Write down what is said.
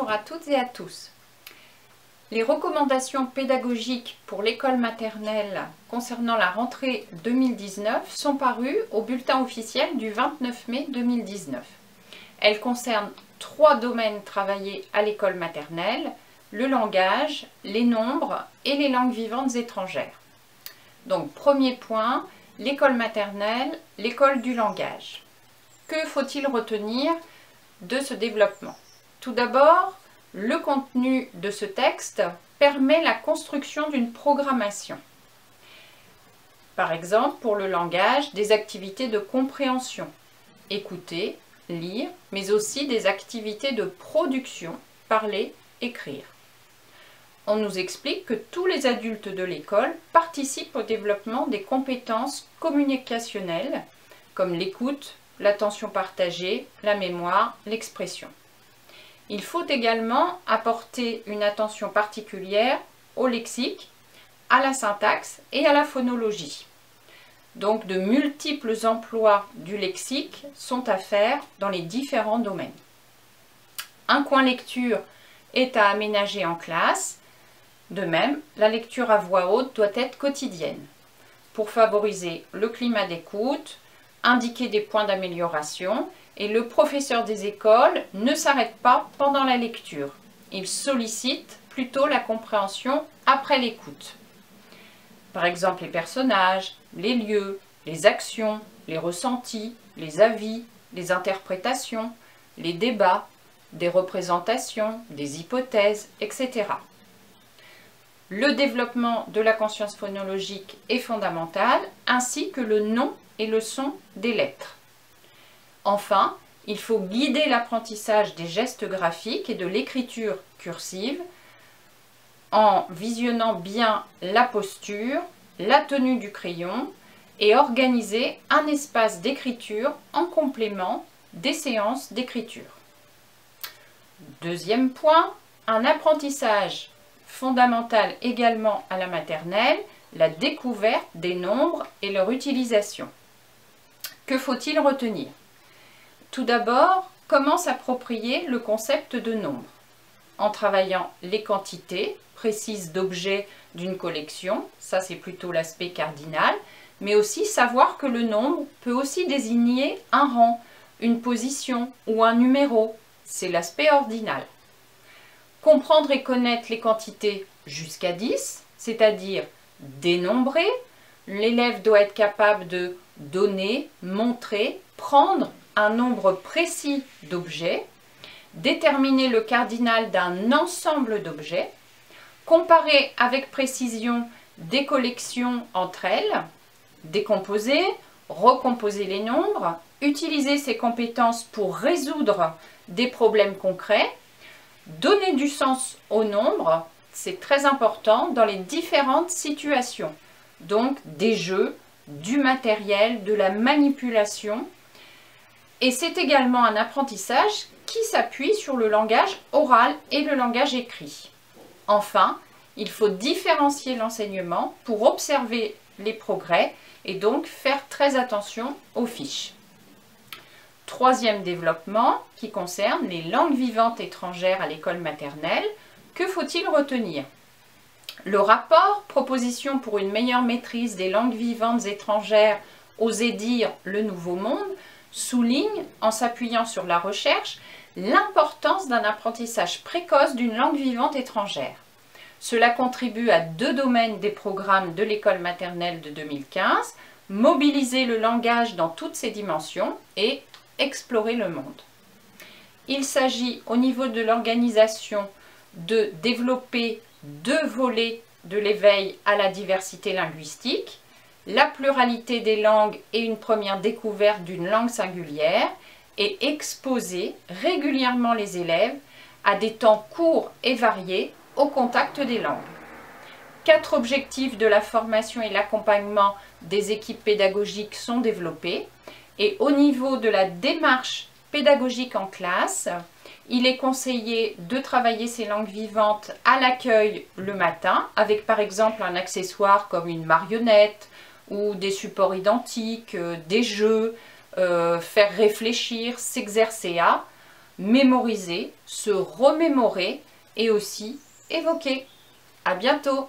Bonjour à toutes et à tous. Les recommandations pédagogiques pour l'école maternelle concernant la rentrée 2019 sont parues au bulletin officiel du 29 mai 2019. Elles concernent 3 domaines travaillés à l'école maternelle: le langage, les nombres et les langues vivantes étrangères. Donc, premier point, l'école maternelle, l'école du langage. Que faut-il retenir de ce développement? Tout d'abord, le contenu de ce texte permet la construction d'une programmation. Par exemple, pour le langage, des activités de compréhension, écouter, lire, mais aussi des activités de production, parler, écrire. On nous explique que tous les adultes de l'école participent au développement des compétences communicationnelles, comme l'écoute, l'attention partagée, la mémoire, l'expression. Il faut également apporter une attention particulière au lexique, à la syntaxe et à la phonologie. Donc de multiples emplois du lexique sont à faire dans les différents domaines. Un coin lecture est à aménager en classe. De même, la lecture à voix haute doit être quotidienne pour favoriser le climat d'écoute, indiquer des points d'amélioration. Et le professeur des écoles ne s'arrête pas pendant la lecture. Il sollicite plutôt la compréhension après l'écoute. Par exemple, les personnages, les lieux, les actions, les ressentis, les avis, les interprétations, les débats, des représentations, des hypothèses, etc. Le développement de la conscience phonologique est fondamental, ainsi que le nom et le son des lettres. Enfin, il faut guider l'apprentissage des gestes graphiques et de l'écriture cursive en visionnant bien la posture, la tenue du crayon et organiser un espace d'écriture en complément des séances d'écriture. Deuxième point, un apprentissage fondamental également à la maternelle, la découverte des nombres et leur utilisation. Que faut-il retenir ? Tout d'abord, comment s'approprier le concept de nombre? En travaillant les quantités précises d'objets d'une collection, ça c'est plutôt l'aspect cardinal, mais aussi savoir que le nombre peut aussi désigner un rang, une position ou un numéro, c'est l'aspect ordinal. Comprendre et connaître les quantités jusqu'à 10, c'est-à-dire dénombrer, l'élève doit être capable de donner, montrer, prendre un nombre précis d'objets, déterminer le cardinal d'un ensemble d'objets, comparer avec précision des collections entre elles, décomposer, recomposer les nombres, utiliser ces compétences pour résoudre des problèmes concrets, donner du sens aux nombres, c'est très important dans les différentes situations, donc des jeux, du matériel, de la manipulation. Et c'est également un apprentissage qui s'appuie sur le langage oral et le langage écrit. Enfin, il faut différencier l'enseignement pour observer les progrès et donc faire très attention aux fiches. Troisième développement qui concerne les langues vivantes étrangères à l'école maternelle. Que faut-il retenir? Le rapport « Proposition pour une meilleure maîtrise des langues vivantes étrangères, oser dire le nouveau monde » souligne, en s'appuyant sur la recherche, l'importance d'un apprentissage précoce d'une langue vivante étrangère. Cela contribue à 2 domaines des programmes de l'école maternelle de 2015, mobiliser le langage dans toutes ses dimensions et explorer le monde. Il s'agit au niveau de l'organisation de développer 2 volets de l'éveil à la diversité linguistique, la pluralité des langues et une première découverte d'une langue singulière, et exposer régulièrement les élèves à des temps courts et variés au contact des langues. 4 objectifs de la formation et l'accompagnement des équipes pédagogiques sont développés, et au niveau de la démarche pédagogique en classe, il est conseillé de travailler ces langues vivantes à l'accueil le matin, avec par exemple un accessoire comme une marionnette, ou des supports identiques, des jeux, faire réfléchir, s'exercer à, mémoriser, se remémorer et aussi évoquer. À bientôt!